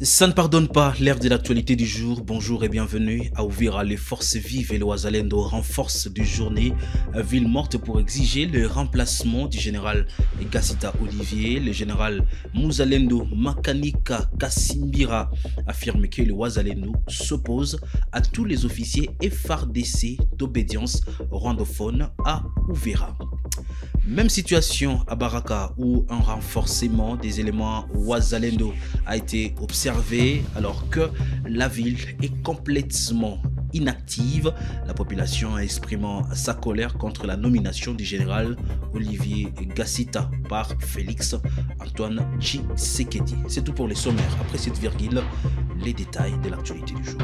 Ça ne pardonne pas l'ère de l'actualité du jour. Bonjour et bienvenue à Uvira. Les forces vives et le Wazalendo renforcent de journée ville morte pour exiger le remplacement du général Gassita Olivier. Le général Muzalendo Makanika Kasimbira affirme que le Wazalendo s'oppose à tous les officiers FARDC d'obédience rwandophone à Uvira. Même situation à Baraka où un renforcement des éléments Wazalendo a été observé alors que la ville est complètement inactive. La population exprimant sa colère contre la nomination du général Olivier Gassita par Félix Antoine Tshisekedi. C'est tout pour les sommaires. Après cette virgule, les détails de l'actualité du jour.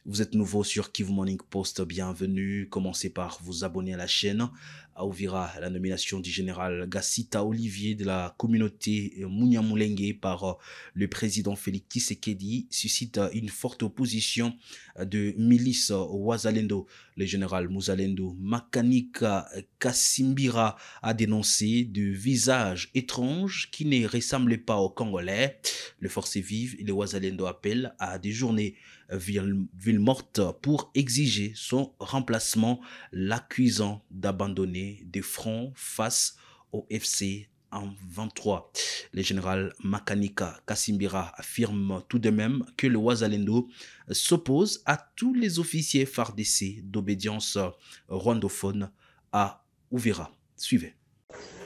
Vous êtes nouveau sur Kivu Morning Post, bienvenue. Commencez par vous abonner à la chaîne. À Uvira, la nomination du général Gassita Olivier de la communauté Munyamulenge par le président Félix Tshisekedi suscite une forte opposition de milices Wazalendo. Le général Muzalendo Makanika Kasimbira a dénoncé de visages étranges qui ne ressemblent pas aux Congolais. Les forces vives et les Wazalendo appellent à des journées ville morte pour exiger son remplacement, l'accusant d'abandonner des fronts face au FC en 23. Le général Makanika Kasimbira affirme tout de même que le Wazalendo s'oppose à tous les officiers FARDC d'obédience rwandophone à Uvira. Suivez.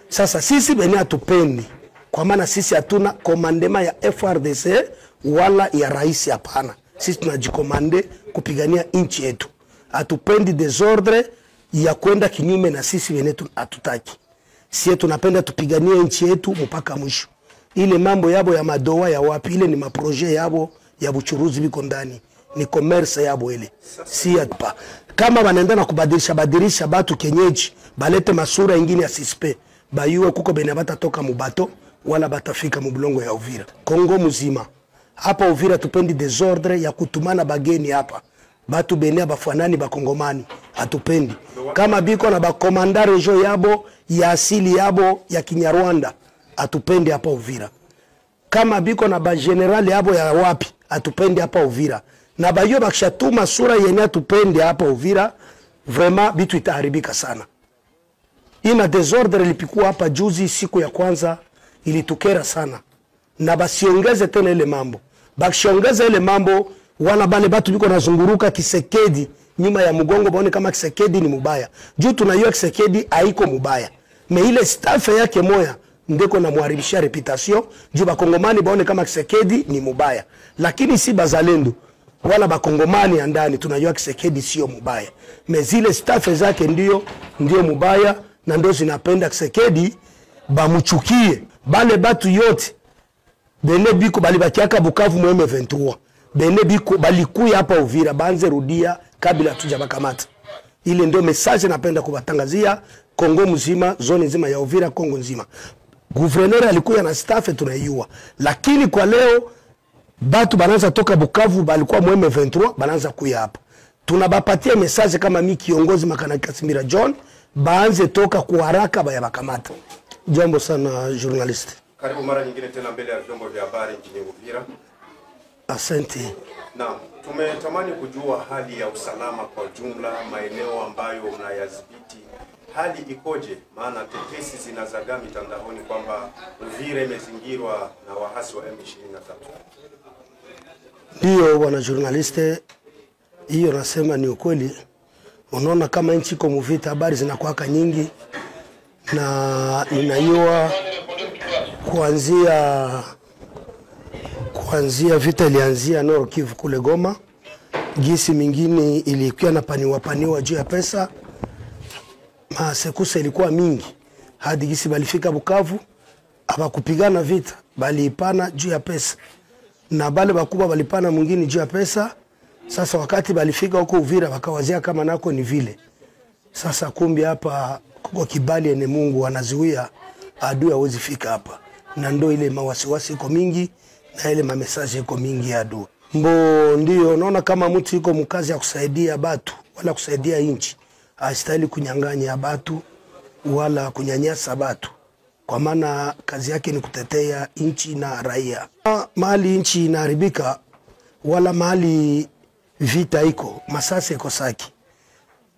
Sasa sisi bene atupendi kwa maana sisi hatuna komandema ya FARDC wala ya rais hapana. Sisi tunajikomande kupigania nchi yetu. Hatupendi desordre ya kwenda kinyume na sisi wenetu hatutaki. Sisi tunapenda tupiganie nchi yetu mpaka mwisho. Ile mambo yabo ya madoa ya wapi ile ni maproje yabo ya buchuruzi biko ndani. Ni commerce yabo ile. Si hapa. Kama wanaenda na kubadilisha batu kenyeji, balete masura ingine ya sispe. Bayuwe kuko bene batatoka mubato wala batafika mubulongo ya Uvira. Kongo mzima. Hapa Uvira tupendi desordre ya kutumana bageni hapa. Batu benia bafanani bakongomani. Hatupendi. Kama biko na bakomanda rejo yabo ya asili yabo ya Kinyarwanda. Hatupendi hapa Uvira. Kama biko na bagenerali yabo ya wapi. Hatupendi hapa Uvira. Na bayo bakishatuma sura yenye hatupendi hapa Uvira. Vraiment bitu itaharibika sana. Ina desordre ilipikuwa hapa juzi siku ya kwanza ilitukera sana. Na basiongeze tena ile mambo. Bakishongeza ile mambo wana bale batu biko nazunguruka Kisekedi nyuma ya mgongo baone kama Kisekedi ni mubaya. Juu tunajua Kisekedi haiko mubaya. Me ile staff yake moya ndeko na muharibisha reputation juu bakongomani baone kama Kisekedi ni mubaya. Lakini si bazalendo wala bakongomani ya ndani tunajua Kisekedi sio mubaya. Me zile staff zake ndio mubaya na ndio zinapenda Kisekedi bamuchukie. Bale batu yote bene biko balibakiaka Bukavu mweme 23. Bene biko balikuya hapa Uvira banze rudia kabla tuja bakamata. Ile ndio message napenda kubatangazia Kongo mzima, zone nzima ya Uvira, Kongo nzima. Gouverneur alikuya na staff tunaiua. Lakini kwa leo batu bananza toka Bukavu balikuwa mweme 23 bananza kuya hapa. Tunabapatia message kama mimi kiongozi Makanika Kasimbira John baanze toka kwa haraka baya bakamata. Jambo sana journalist. Karibu mara nyingine tena mbele ya vyombo vya habari nchini Uvira. Asante. Naam, tumetamani kujua hali ya usalama kwa jumla maeneo ambayo mnayadhibiti. Hali ikoje? Maana tetesi zinazagaa mitandaoni kwamba Uvira imezingirwa na wahasi wa M23. Ndio bwana journaliste, hiyo nasema ni ukweli. Unaona kama nchi iko mvita, habari zinakuwa nyingi na ninaiwa kuanzia vita ilianzia Nord Kivu kule Goma. Gisi mingine ilikuwa na paniwa juu ya pesa. Masekusa ilikuwa mingi. Hadi gisi balifika Bukavu abakupigana vita, bali ipana juu ya pesa. Na bale bakubwa balipana mwingine juu ya pesa. Sasa wakati balifika huko Uvira wakawazia kama nako ni vile. Sasa kumbi hapa kuko kibali ene Mungu anazuia adui hawezi fika hapa. Na ndo ile mawasiwasi iko mingi na ile mamesaje iko mingi ya adui. Mbo ndio naona kama mtu yuko mkazi ya kusaidia batu wala kusaidia inchi. Hastahili kunyang'anya batu wala kunyanyasa batu, kwa maana kazi yake ni kutetea nchi na raia. Mahali nchi inaharibika wala mahali vita iko, masase iko Saki.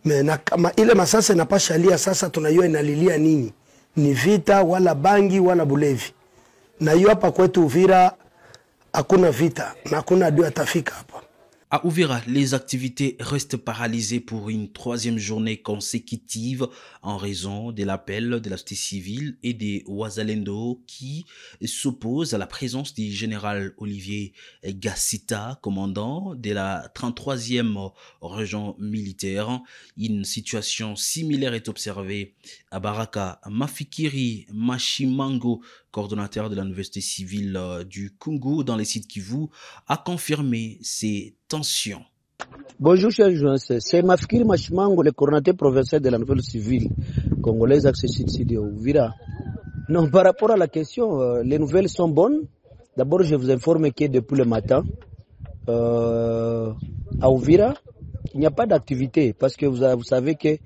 Na kama ile masase napasha lia, sasa tunajua inalilia nini? Ni vita wala bangi wala bulevi. Na hiyo hapa kwetu Uvira hakuna vita na hakuna adui atafika hapa. À Uvira, les activités restent paralysées pour une troisième journée consécutive en raison de l'appel de la société civile et des Wazalendo qui s'opposent à la présence du général Olivier Gassita, commandant de la 33e région militaire. Une situation similaire est observée à Baraka. Mafikiri Mashimango, coordonnateur de la nouvelle société civile du Congo dans les sites Kivu, a confirmé ces tensions. Bonjour chers journalistes, c'est Mafikiri Mashimango, le coordonnateur provincial de la nouvelle civile congolaise accessible de Uvira. Non, par rapport à la question, les nouvelles sont bonnes. D'abord, je vous informe que depuis le matin, à Uvira, il n'y a pas d'activité parce que vous savez qu'il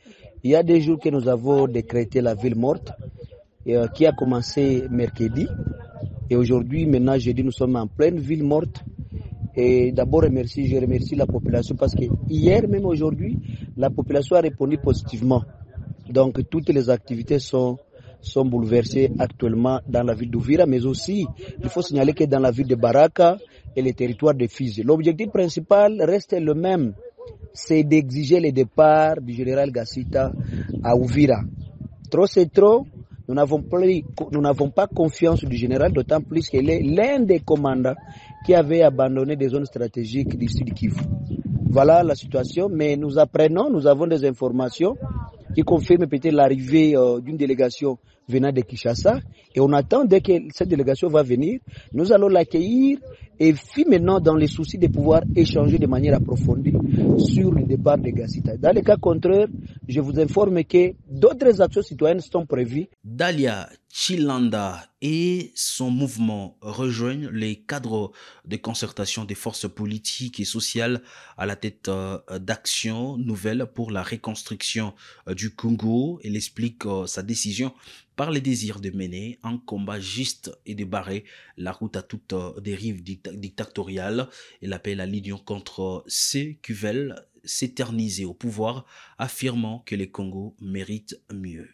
y a des jours que nous avons décrété la ville morte qui a commencé mercredi. Et aujourd'hui, maintenant, jeudi, nous sommes en pleine ville morte. Et d'abord, je remercie la population parce que hier, même aujourd'hui, la population a répondu positivement. Donc, toutes les activités sont bouleversées actuellement dans la ville d'Uvira, mais aussi, il faut signaler que dans la ville de Baraka et les territoires de Fizi. L'objectif principal reste le même, c'est d'exiger le départ du général Gassita à Uvira. Trop c'est trop. Nous n'avons pas confiance du général, d'autant plus qu'il est l'un des commandants qui avait abandonné des zones stratégiques du Sud Kivu. Voilà la situation, mais nous avons des informations qui confirment peut-être l'arrivée d'une délégation venant de Kinshasa. Et on attend, dès que cette délégation va venir, nous allons l'accueillir et puis maintenant dans les soucis de pouvoir échanger de manière approfondie sur le départ de Gassita. Dans le cas contraire, je vous informe que d'autres actions citoyennes sont prévues. Dalia Chilanda et son mouvement rejoignent les cadres de concertation des forces politiques et sociales à la tête d'actions nouvelles pour la reconstruction du Congo. Elle explique sa décision par le désir de mener un combat juste et de barrer la route à toute dérive dictatoriale. Elle appelle à l'union contre ceux qui veulent s'éterniser au pouvoir, affirmant que le Congo mérite mieux.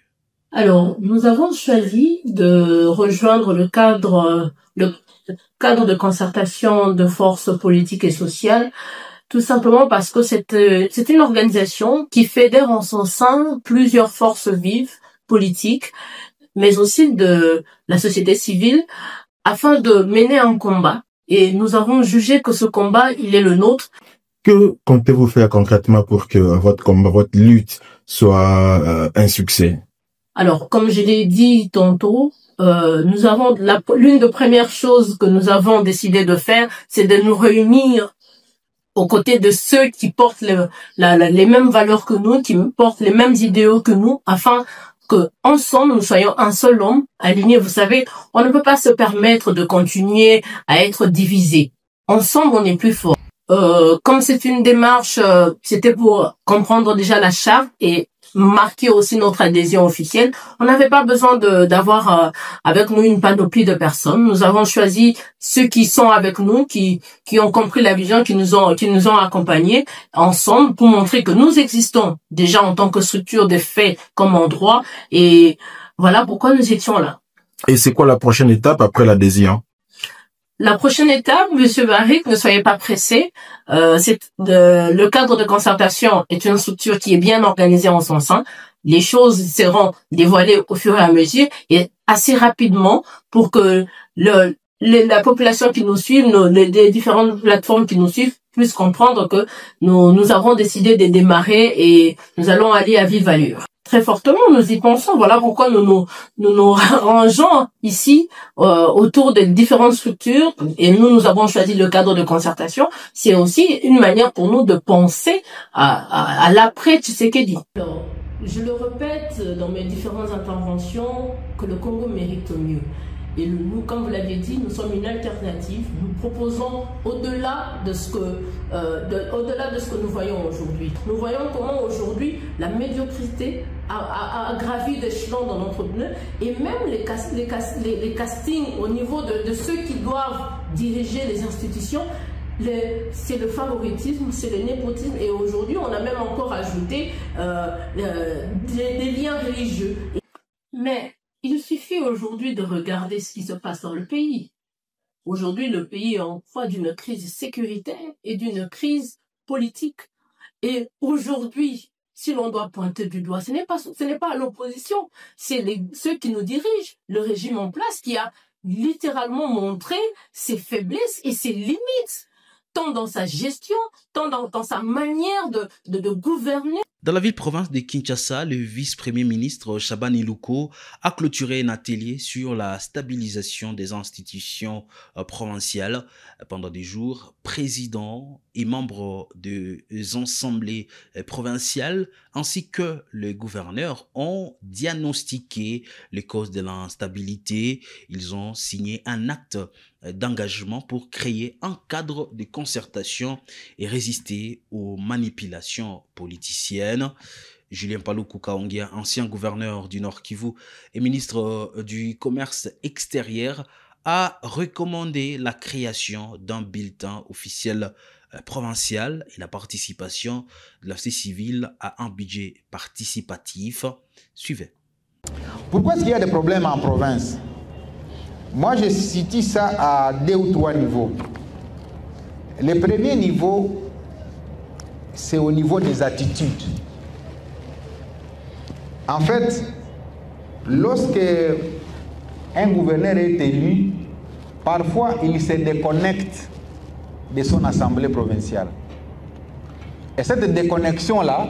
Alors, nous avons choisi de rejoindre le cadre de concertation de forces politiques et sociales, tout simplement parce que c'est une organisation qui fédère en son sein plusieurs forces vives politiques, mais aussi de la société civile, afin de mener un combat. Et nous avons jugé que ce combat, il est le nôtre. Que comptez-vous faire concrètement pour que votre combat, votre lutte soit un succès? Alors, comme je l'ai dit tantôt, nous avons l'une des premières choses que nous avons décidé de faire, c'est de nous réunir aux côtés de ceux qui portent les mêmes valeurs que nous, qui portent les mêmes idéaux que nous, afin que ensemble nous soyons un seul homme aligné. Vous savez, on ne peut pas se permettre de continuer à être divisés. Ensemble, on est plus fort. Comme c'est une démarche, c'était pour comprendre déjà la charte et marquer aussi notre adhésion officielle. On n'avait pas besoin d'avoir avec nous une panoplie de personnes. Nous avons choisi ceux qui sont avec nous, qui ont compris la vision, qui nous ont accompagnés ensemble pour montrer que nous existons déjà en tant que structure de fait comme endroit. Et voilà pourquoi nous étions là. Et c'est quoi la prochaine étape après l'adhésion? La prochaine étape, Monsieur Barrick, ne soyez pas pressé. Le cadre de concertation est une structure qui est bien organisée en son sein. Les choses seront dévoilées au fur et à mesure et assez rapidement pour que la population qui nous suit, les différentes plateformes qui nous suivent, puissent comprendre que nous avons décidé de démarrer et nous allons aller à vive allure. Très fortement, nous y pensons. Voilà pourquoi nous rangeons ici autour des différentes structures et nous avons choisi le cadre de concertation. C'est aussi une manière pour nous de penser à l'après Tshisekedi. Alors, je le répète dans mes différentes interventions que le Congo mérite mieux. Et nous, comme vous l'aviez dit, nous sommes une alternative. Nous proposons au-delà de ce que nous voyons aujourd'hui. Nous voyons comment aujourd'hui la médiocrité a gravi d'échelon dans notre pneu, et même les castings au niveau de ceux qui doivent diriger les institutions, c'est le favoritisme, c'est le népotisme, et aujourd'hui on a même encore ajouté des liens religieux. Mais il suffit aujourd'hui de regarder ce qui se passe dans le pays. Aujourd'hui, le pays est en proie d'une crise sécuritaire et d'une crise politique. Et aujourd'hui, si l'on doit pointer du doigt, ce n'est pas l'opposition, c'est ceux qui nous dirigent, le régime en place qui a littéralement montré ses faiblesses et ses limites, tant dans sa gestion, tant dans sa manière de gouverner. Dans la ville-province de Kinshasa, le vice-premier ministre Shabani Louko a clôturé un atelier sur la stabilisation des institutions provinciales. Pendant des jours, présidents et membres des assemblées provinciales ainsi que les gouverneurs ont diagnostiqué les causes de l'instabilité. Ils ont signé un acte d'engagement pour créer un cadre de concertation et résister aux manipulations politiciennes. Julien Paluku Kaongia, ancien gouverneur du Nord Kivu et ministre du Commerce extérieur, a recommandé la création d'un bulletin officiel provincial et la participation de la société civile à un budget participatif. Suivez. Pourquoi est-ce qu'il y a des problèmes en province? Moi, je situe ça à 2 ou 3 niveaux. Le premier niveau, c'est au niveau des attitudes. En fait, lorsque un gouverneur est élu, parfois il se déconnecte de son assemblée provinciale. Et cette déconnexion-là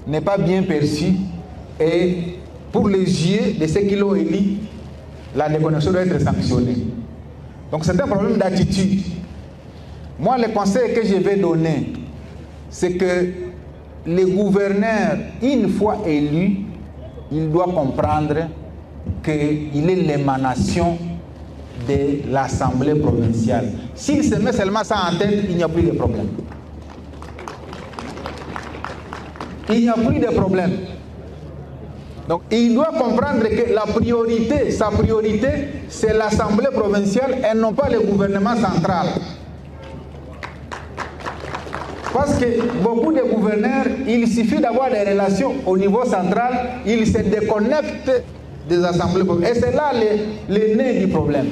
n'est pas bien perçue, et pour les yeux de ceux qui l'ont élu, la déconnexion doit être sanctionnée. Donc c'est un problème d'attitude. Moi, le conseil que je vais donner, c'est que le gouverneur, une fois élu, il doit comprendre qu'il est l'émanation de l'Assemblée provinciale. S'il se met seulement ça en tête, il n'y a plus de problème. Il n'y a plus de problème. Donc il doit comprendre que la priorité, sa priorité, c'est l'Assemblée provinciale et non pas le gouvernement central. Parce que beaucoup de gouverneurs, il suffit d'avoir des relations au niveau central, ils se déconnectent des assemblées provinciales. Et c'est là le nez du problème.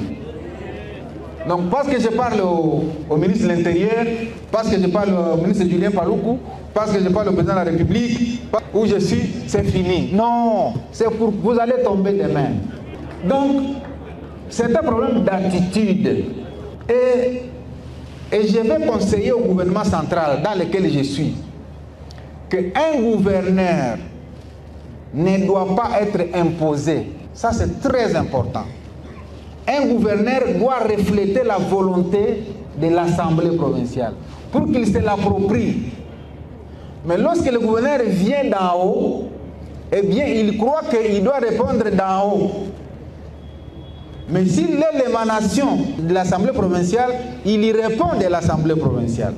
Donc parce que je parle au ministre de l'Intérieur, parce que je parle au ministre Julien Paluku, parce que je parle au président de la République, où je suis, c'est fini. Non, c'est pour vous allez tomber demain. Donc, c'est un problème d'attitude. Et je vais conseiller au gouvernement central dans lequel je suis qu'un gouverneur ne doit pas être imposé. Ça, c'est très important. Un gouverneur doit refléter la volonté de l'Assemblée provinciale pour qu'il se l'approprie. Mais lorsque le gouverneur vient d'en haut, eh bien, il croit qu'il doit répondre d'en haut. Mais s'il est l'émanation de l'Assemblée provinciale, il y répond de l'Assemblée provinciale.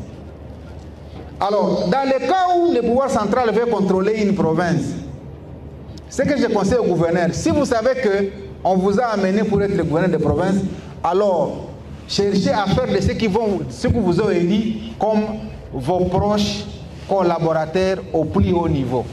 Alors, dans le cas où le pouvoir central veut contrôler une province, ce que je conseille au gouverneur, si vous savez qu'on vous a amené pour être le gouverneur de province, alors cherchez à faire de ceux qui vous ont élu comme vos proches collaborateurs au plus haut niveau.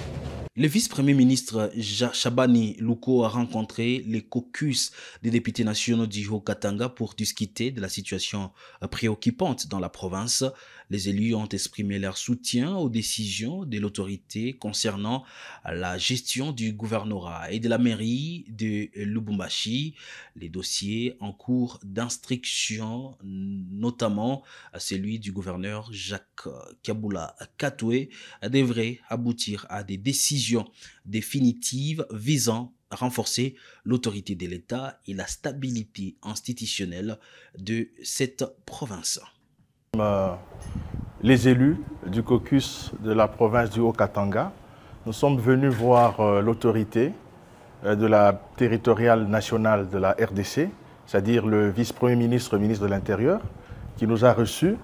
Le vice-premier ministre Shabani Louko a rencontré les caucus des députés nationaux du Haut-Katanga pour discuter de la situation préoccupante dans la province. Les élus ont exprimé leur soutien aux décisions de l'autorité concernant la gestion du gouvernorat et de la mairie de Lubumbashi. Les dossiers en cours d'instruction, notamment celui du gouverneur Jacques Kabula Katoué, devraient aboutir à des décisions définitives visant à renforcer l'autorité de l'État et la stabilité institutionnelle de cette province. Les élus du caucus de la province du Haut-Katanga, nous sommes venus voir l'autorité de la territoriale nationale de la RDC, c'est-à-dire le vice-premier ministre, ministre de l'Intérieur, qui nous a reçus.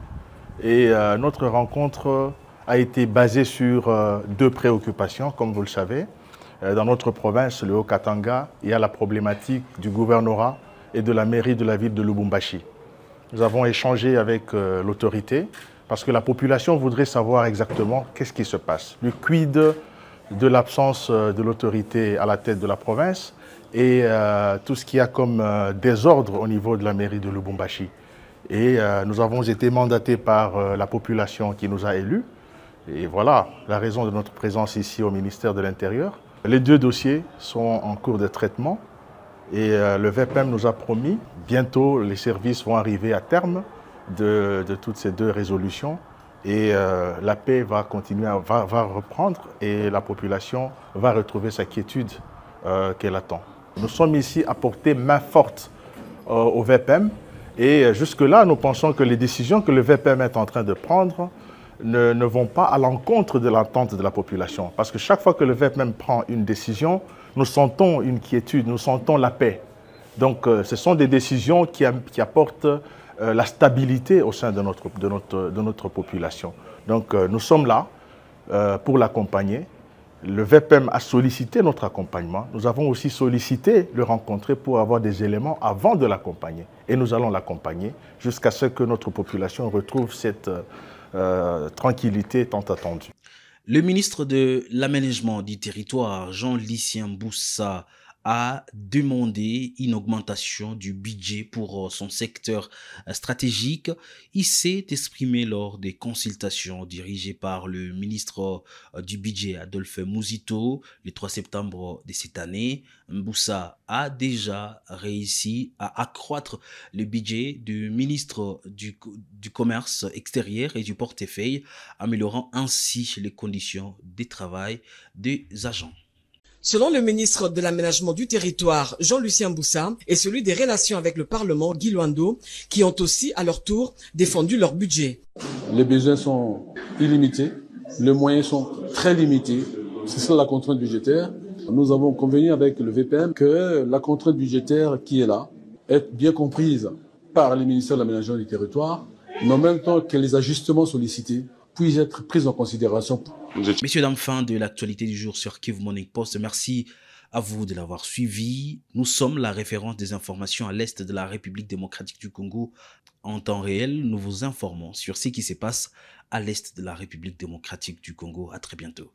Et notre rencontre a été basée sur deux préoccupations, comme vous le savez. Dans notre province, le Haut-Katanga, il y a la problématique du gouvernorat et de la mairie de la ville de Lubumbashi. Nous avons échangé avec l'autorité parce que la population voudrait savoir exactement qu'est-ce qui se passe. Le quid de l'absence de l'autorité à la tête de la province et tout ce qu'il y a comme désordre au niveau de la mairie de Lubumbashi. Et nous avons été mandatés par la population qui nous a élus. Et voilà la raison de notre présence ici au ministère de l'Intérieur. Les deux dossiers sont en cours de traitement et le VPM nous a promis, bientôt les services vont arriver à terme de toutes ces deux résolutions et la paix va continuer, va reprendre et la population va retrouver sa quiétude qu'elle attend. Nous sommes ici à porter main forte au VPM et jusque-là, nous pensons que les décisions que le VPM est en train de prendre ne vont pas à l'encontre de l'attente de la population. Parce que chaque fois que le VPM prend une décision, nous sentons une quiétude, nous sentons la paix. Donc ce sont des décisions qui apportent la stabilité au sein de notre population. Donc nous sommes là pour l'accompagner. Le VPM a sollicité notre accompagnement. Nous avons aussi sollicité le rencontrer pour avoir des éléments avant de l'accompagner. Et nous allons l'accompagner jusqu'à ce que notre population retrouve cette tranquillité tant attendue. Le ministre de l'Aménagement du Territoire, Jean-Lucien Mboussa, a demandé une augmentation du budget pour son secteur stratégique. Il s'est exprimé lors des consultations dirigées par le ministre du Budget, Adolphe Mouzito, le 3 septembre de cette année. Mboussa a déjà réussi à accroître le budget du ministre du Commerce extérieur et du portefeuille, améliorant ainsi les conditions de travail des agents. Selon le ministre de l'Aménagement du Territoire, Jean-Lucien Mboussa, et celui des Relations avec le Parlement, Guy Luando, qui ont aussi, à leur tour, défendu leur budget. Les besoins sont illimités, les moyens sont très limités. C'est ça la contrainte budgétaire. Nous avons convenu avec le VPM que la contrainte budgétaire qui est là est bien comprise par le ministère de l'Aménagement du Territoire, mais en même temps que les ajustements sollicités puissent être pris en considération. Messieurs, dames, fin de l'actualité du jour sur Kivu Morning Post. Merci à vous de l'avoir suivi. Nous sommes la référence des informations à l'est de la République démocratique du Congo. En temps réel, nous vous informons sur ce qui se passe à l'est de la République démocratique du Congo. À très bientôt.